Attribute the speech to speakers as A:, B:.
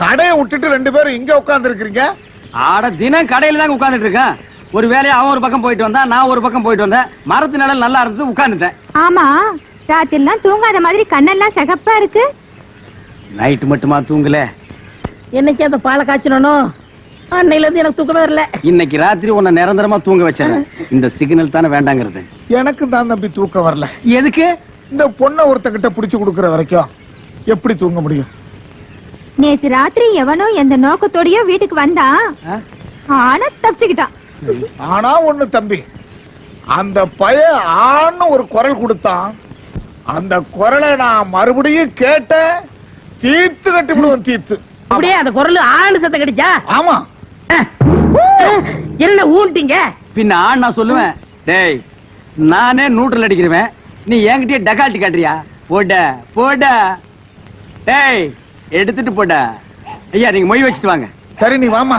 A: கடையை விட்டுட்டு 2 பேரும் இங்க உட்கார்ந்து இருக்கிறீங்க?
B: ஆட தினம் கடையில தாங்க உட்கார்ந்துட்டு இருக்கேன். ஒரு வேலையா அவன் ஒரு பக்கம் போயிட்டு வந்தா, நான் ஒரு பக்கம் போயிட்டு வந்தேன். மரத்து நிழல் நல்லா இருந்தது, உட்கார்ந்துட்டேன்.
C: ஆமா, ராத்திரிலாம் தூங்காத மாதிரி கண்ணெல்லாம் சிகப்பா இருக்கு.
B: நைட்டு மட்டுமா தூங்கல?
D: என்னைக்கு அந்த பாலை காய்ச்சணும், அன்னையில இருந்து எனக்கு தூக்கமே வரல.
B: இன்னைக்கு ராத்திரி உன்னை நிரந்தரமா தூங்க வச்சேன். இந்த சிக்னல் தானே வேண்டாங்கிறது.
A: எனக்கு தான் தம்பி தூக்கம் வரல.
B: எதுக்கு?
A: இந்த பொண்ணை ஒருத்தங்கிட்ட புடிச்சு கொடுக்கற வரைக்கும் எப்படி தூங்க முடியும்?
C: நேத்து ராத்திரி எவனோ எந்த நோக்கத்தோடயோ வீட்டுக்கு வந்தா, ஆனா தப்பிச்சுக்கிட்டான்.
A: ஆனா ஒண்ணு தம்பி, அந்த பையன் ஆன்னு ஒரு குரல் கொடுத்தான். அந்த குரலை நான் மறுபடியும் கேட்ட தீர்த்து கட்டி விடுவோம். தீர்த்து
D: அப்படியே அந்த குரல் ஆணு சத்தம் கிடைச்சா?
A: ஆமா.
D: என்ன ஊன்ட்டீங்க?
B: பின்ன ஆண் நான் சொல்லுவேன். டேய், நானே நூற்றல் அடிக்கிறவன், நீ என்கிட்டயே டகால்ட்டி காட்டுறியா? போட போட. டேய், எடுத்துட்டு போட. ஐயா, நீங்க மொய் வச்சுட்டு வாங்க.
A: சரி, நீ வாமா.